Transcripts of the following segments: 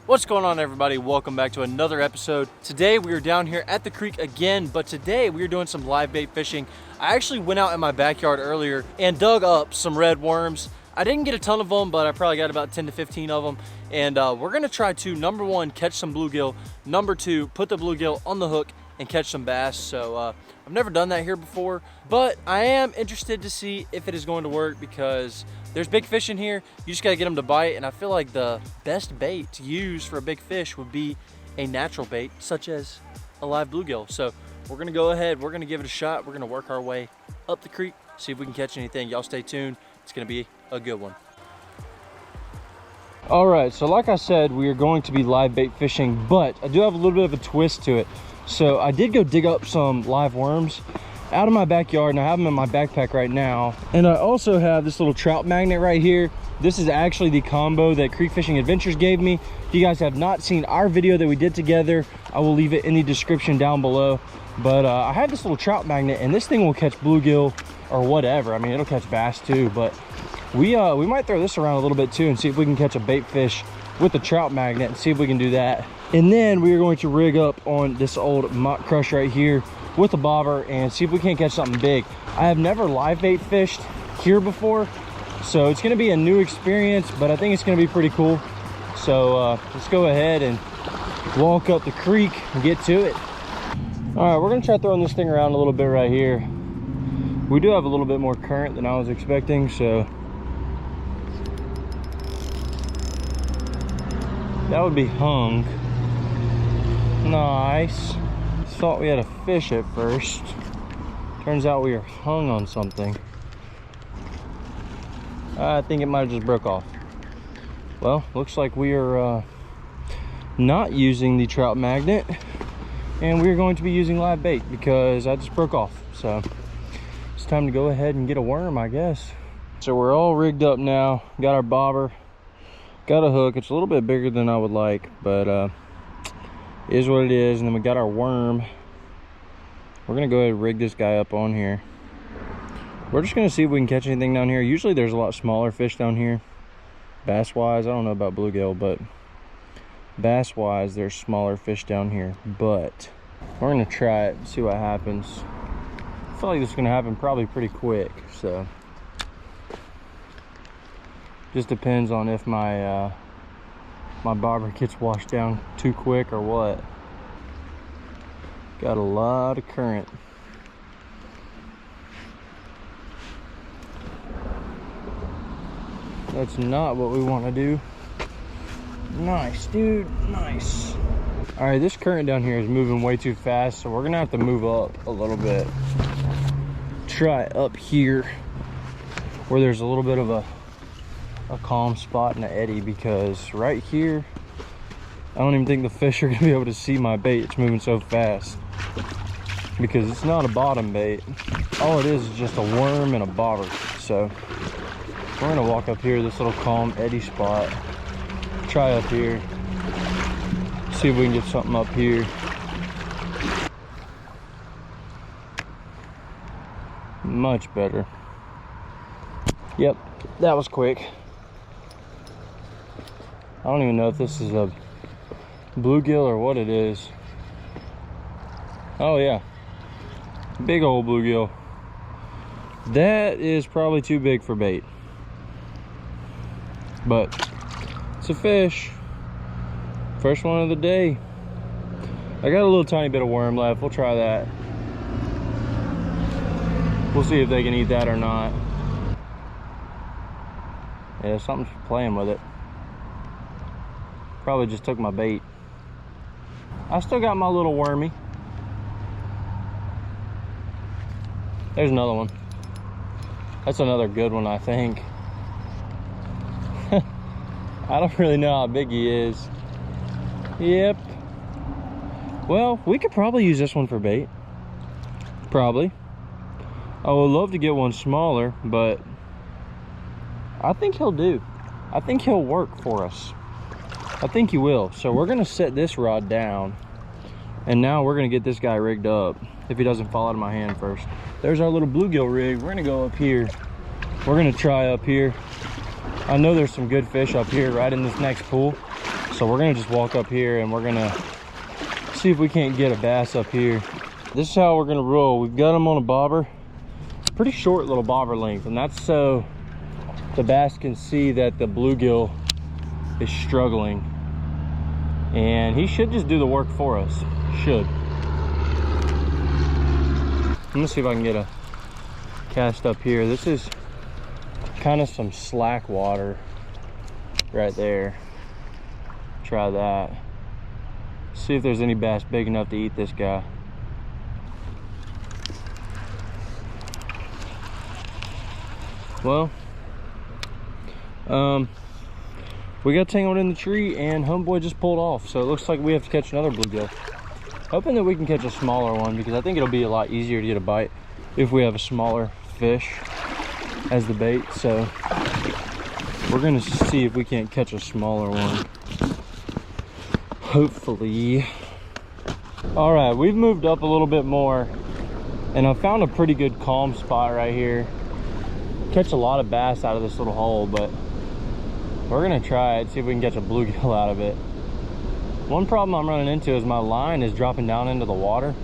What's going on, everybody? Welcome back to another episode. Today we are down here at the creek again, but today we are doing some live bait fishing. I actually went out in my backyard earlier and dug up some red worms. I didn't get a ton of them, but I probably got about 10 to 15 of them. And we're gonna try to, number one, catch some bluegill. Number two, put the bluegill on the hook and catch some bass. So I've never done that here before, but I am interested to see if it is going to work because there's big fish in here. You just gotta get them to bite, and I feel like the best bait to use for a big fish would be a natural bait, such as a live bluegill. So we're gonna go ahead, we're gonna give it a shot. We're gonna work our way up the creek, see if we can catch anything. Y'all stay tuned. It's gonna be a good one. All right, so like I said, we are going to be live bait fishing, but I do have a little bit of a twist to it. So I did go dig up some live worms out of my backyard, and I have them in my backpack right now. And I also have this little trout magnet right here. This is actually the combo that Creek Fishing Adventures gave me. If you guys have not seen our video that we did together, I will leave it in the description down below. But I have this little trout magnet, and this thing will catch bluegill or whatever. I mean, it'll catch bass too, but we might throw this around a little bit too and see if we can catch a bait fish with the trout magnet and see if we can do that. And then we are going to rig up on this old mock crush right here with a bobber and see if we can't catch something big. I have never live bait fished here before, so it's going to be a new experience, but I think it's going to be pretty cool. So let's go ahead and walk up the creek and get to it. All right, we're going to try throwing this thing around a little bit right here. We do have a little bit more current than I was expecting, so that would be hung. Nice. Thought we had a fish at first. Turns out we are hung on something. I think it might have just broke off. Well, looks like we are not using the trout magnet, and we're going to be using live bait because I just broke off. So it's time to go ahead and get a worm, I guess. So we're all rigged up now. Got our bobber, got a hook. It's a little bit bigger than I would like, but is what it is. And then we got our worm. We're gonna go ahead and rig this guy up on here. We're just gonna see if we can catch anything down here. Usually there's a lot smaller fish down here, bass wise. I don't know about bluegill, but bass wise there's smaller fish down here. But we're gonna try it and see what happens. I feel like this is gonna happen probably pretty quick, so just depends on if my my bobber gets washed down too quick or what. Got a lot of current. That's not what we want to do. Nice, dude, nice. All right, this current down here is moving way too fast, so we're gonna have to move up a little bit. Try up here where there's a little bit of a calm spot and an eddy, because right here I don't even think the fish are gonna be able to see my bait. It's moving so fast because it's not a bottom bait. All it is just a worm and a bobber. So we're gonna walk up here, this little calm eddy spot, try up here, see if we can get something up here. Much better. Yep, that was quick. I don't even know if this is a bluegill or what it is. Oh yeah, big old bluegill. That is probably too big for bait, but it's a fish. First one of the day. I got a little tiny bit of worm left. We'll try that. We'll see if they can eat that or not. Yeah, something's playing with it. Probably just took my bait. I still got my little wormy. There's another one. That's another good one, I think. I don't really know how big he is. Yep. Well, we could probably use this one for bait. Probably. I would love to get one smaller, but I think he'll do. I think he'll work for us. I think he will. So we're gonna set this rod down, and now we're gonna get this guy rigged up if he doesn't fall out of my hand first. There's our little bluegill rig. We're gonna go up here. We're gonna try up here. I know there's some good fish up here right in this next pool. So we're gonna just walk up here and we're gonna see if we can't get a bass up here. This is how we're gonna roll. We've got them on a bobber, pretty short little bobber length, and that's so the bass can see that the bluegill is struggling, and he should just do the work for us. Should. I'm gonna see if I can get a cast up here. This is kind of some slack water right there. Try that. See if there's any bass big enough to eat this guy. Well, we got tangled in the tree and homeboy just pulled off, so it looks like we have to catch another bluegill. Hoping that we can catch a smaller one, because I think it'll be a lot easier to get a bite if we have a smaller fish as the bait. So we're gonna see if we can't catch a smaller one, hopefully. All right, we've moved up a little bit more and I found a pretty good calm spot right here. Catch a lot of bass out of this little hole, but we're gonna try it, see if we can catch a bluegill out of it. One problem I'm running into is my line is dropping down into the water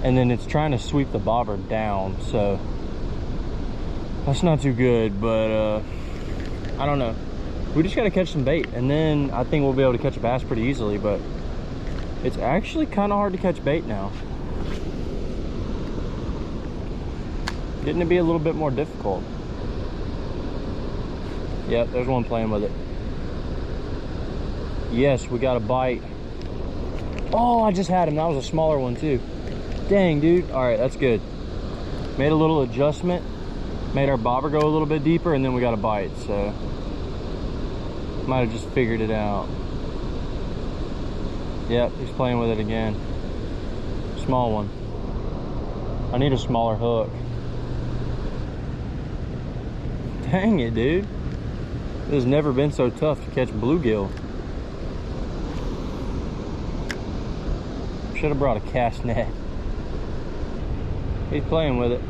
and then it's trying to sweep the bobber down, so that's not too good. But I don't know, we just gotta catch some bait and then I think we'll be able to catch a bass pretty easily. But it's actually kind of hard to catch bait now, getting to be a little bit more difficult. Yep, there's one playing with it. Yes, we got a bite. Oh, I just had him. That was a smaller one too. Dang, dude. All right, that's good. Made a little adjustment, made our bobber go a little bit deeper, and then we got a bite. So might have just figured it out. Yep, he's playing with it again. Small one. I need a smaller hook. Dang it, dude. It has never been so tough to catch bluegill. Should have brought a cast net. He's playing with it.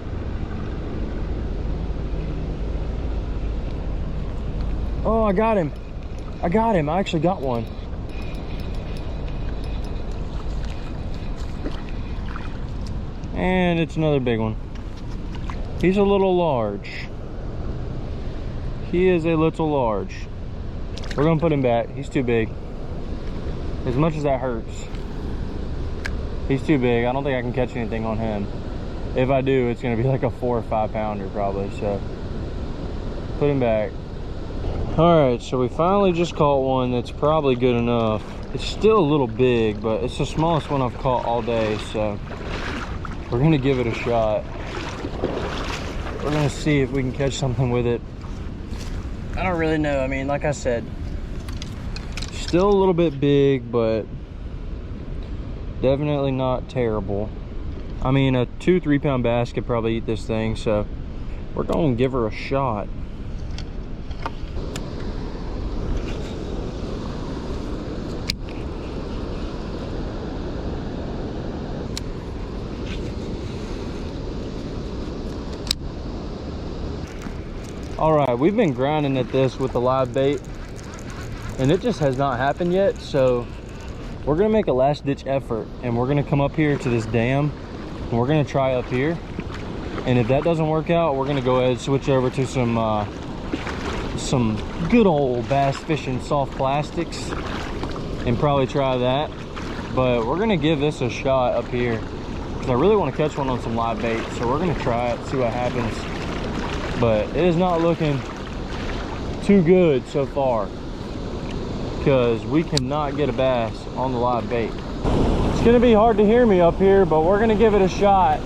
Oh, I got him. I got him. I actually got one. And it's another big one. He's a little large. He is a little large. We're gonna put him back. He's too big. As much as that hurts, he's too big. I don't think I can catch anything on him. If I do, it's gonna be like a 4 or 5 pounder probably. So put him back. All right, so we finally just caught one that's probably good enough. It's still a little big, but it's the smallest one I've caught all day. So we're gonna give it a shot. We're gonna see if we can catch something with it. I don't really know. I mean, like I said, still a little bit big, but definitely not terrible. I mean, a 2-3 pound bass could probably eat this thing, so we're going to give her a shot. All right, we've been grinding at this with the live bait and it just has not happened yet. So we're gonna make a last ditch effort and we're gonna come up here to this dam and we're gonna try up here. And if that doesn't work out, we're gonna go ahead and switch over to some good old bass fishing soft plastics and probably try that. But we're gonna give this a shot up here because I really want to catch one on some live bait. So we're gonna try it, see what happens. But it is not looking too good so far because we cannot get a bass on the live bait. It's gonna be hard to hear me up here, but we're gonna give it a shot.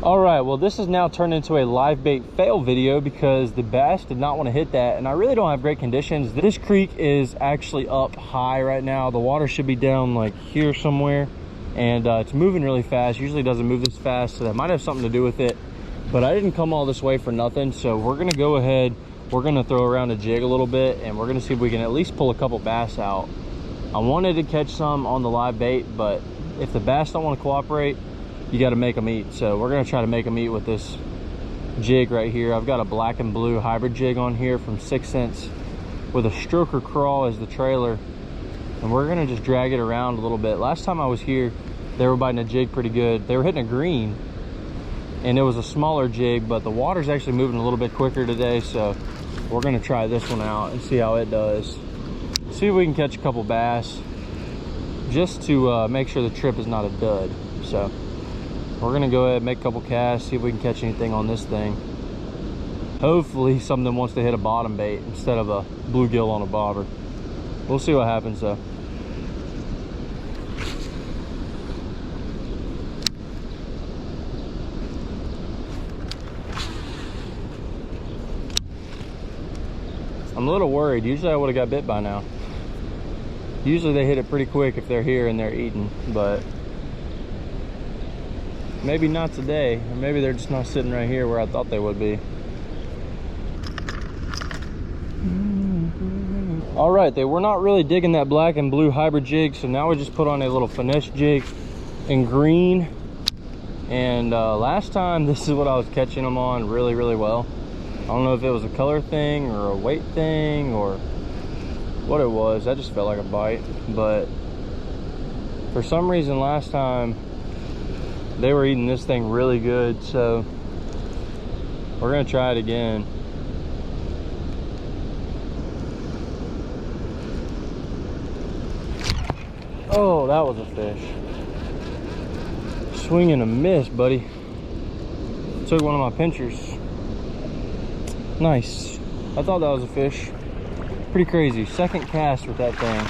All right, well, this has now turned into a live bait fail video because the bass did not want to hit that, and I really don't have great conditions. This creek is actually up high right now. The water should be down like here somewhere, and it's moving really fast. Usually doesn't move this fast, so that might have something to do with it. But I didn't come all this way for nothing, so we're gonna go ahead we're gonna throw around a jig a little bit and we're gonna see if we can at least pull a couple bass out. I wanted to catch some on the live bait, but if the bass don't want to cooperate, you got to make them eat. So we're gonna try to make them eat with this jig right here. I've got a black and blue hybrid jig on here from 6 Cents with a stroker crawl as the trailer, and we're gonna just drag it around a little bit. Last time I was here, they were biting a jig pretty good. They were hitting a green, and it was a smaller jig, but the water's actually moving a little bit quicker today, so we're gonna try this one out and see how it does. See if we can catch a couple bass, just to make sure the trip is not a dud. So we're gonna go ahead and make a couple casts, see if we can catch anything on this thing. Hopefully something wants to hit a bottom bait instead of a bluegill on a bobber. We'll see what happens though. I'm a little worried. Usually I would have got bit by now. Usually they hit it pretty quick if they're here and they're eating, but maybe not today. Or maybe they're just not sitting right here where I thought they would be. All right, they were not really digging that black and blue hybrid jig, so now we just put on a little finesse jig in green. And last time, this is what I was catching them on really, really well. I don't know if it was a color thing or a weight thing or what it was. That just felt like a bite, but for some reason last time they were eating this thing really good, so we're gonna try it again. Oh, that was a fish. Swing and a miss, buddy. Took one of my pinchers. Nice. I thought that was a fish. Pretty crazy. Second cast with that thing.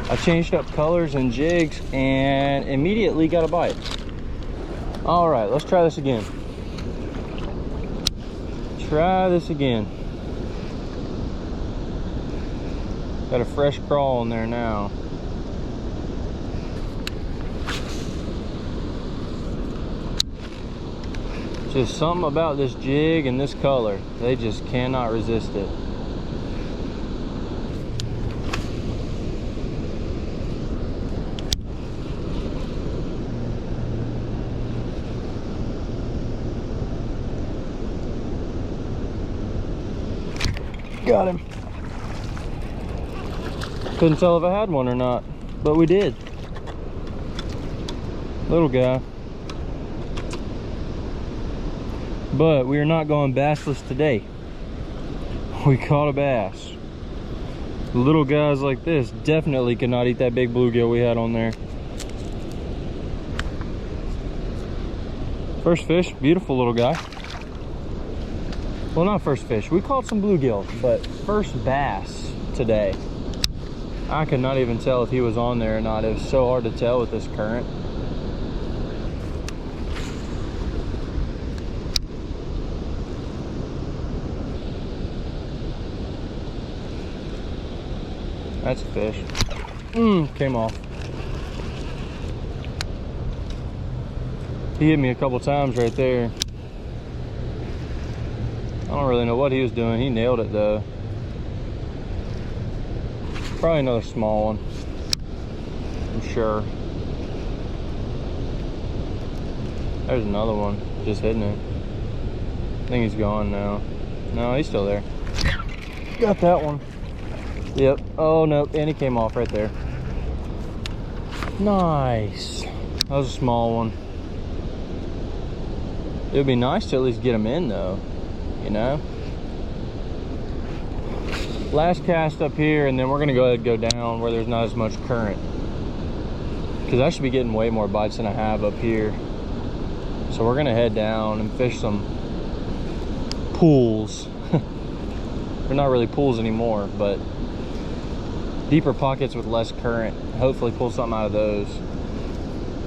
I changed up colors and jigs and immediately got a bite. All right, let's try this again. Try this again. Got a fresh crawl in there now. Just something about this jig and this color. They just cannot resist it. Got him. Couldn't tell if I had one or not, but we did. Little guy. But we are not going bassless today. We caught a bass. Little guys like this definitely could not eat that big bluegill we had on there. First fish, beautiful little guy. Well, not first fish. We caught some bluegill, but first bass today. I could not even tell if he was on there or not. It was so hard to tell with this current. That's a fish. Came off. He hit me a couple times right there. I don't really know what he was doing. He nailed it though. Probably another small one, I'm sure. There's another one just hitting it. I think he's gone now. No, he's still there. Got that one. Yep. Oh no, and he came off right there. Nice. That was a small one. It would be nice to at least get him in though, you know. Last cast up here, and then we're gonna go ahead and go down where there's not as much current, because I should be getting way more bites than I have up here. So we're gonna head down and fish some pools. They're not really pools anymore, but deeper pockets with less current. Hopefully pull something out of those.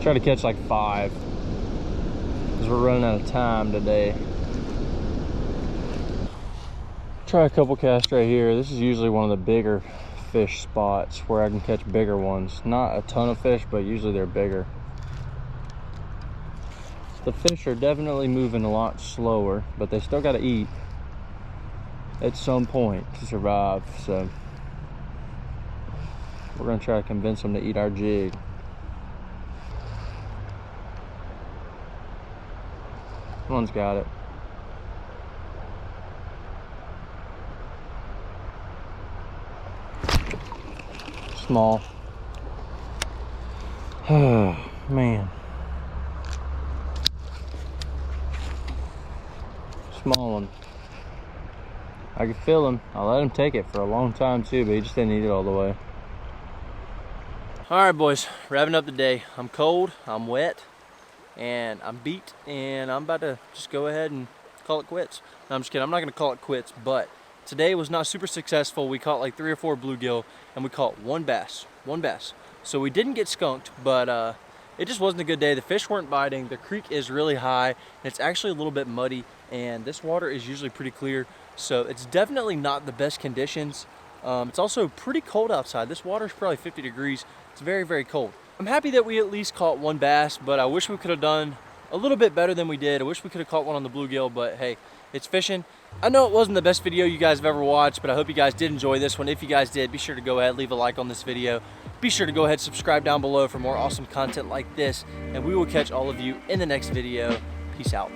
Try to catch like 5, because we're running out of time today. Try a couple casts right here. This is usually one of the bigger fish spots where I can catch bigger ones. Not a ton of fish, but usually they're bigger. The fish are definitely moving a lot slower, but they still got to eat. at some point to survive. So we're gonna try to convince them to eat our jig. One's got it. Small. Oh man. Small one. I could feel him. I let him take it for a long time too, but he just didn't eat it all the way. All right, boys, wrapping up the day. I'm cold, I'm wet, and I'm beat, and I'm about to just go ahead and call it quits. No, I'm just kidding. I'm not gonna call it quits, but today was not super successful. We caught like 3 or 4 bluegill, and we caught one bass. So we didn't get skunked, but it just wasn't a good day. The fish weren't biting. The creek is really high, and it's actually a little bit muddy, and this water is usually pretty clear, so it's definitely not the best conditions. It's also pretty cold outside. This water is probably 50 degrees. It's very, very cold. I'm happy that we at least caught one bass, but I wish we could have done a little bit better than we did. I wish we could have caught one on the bluegill, but hey, it's fishing. I know it wasn't the best video you guys have ever watched, but I hope you guys did enjoy this one. If you guys did, be sure to go ahead, leave a like on this video. Be sure to go ahead, subscribe down below for more awesome content like this, and we will catch all of you in the next video. Peace out.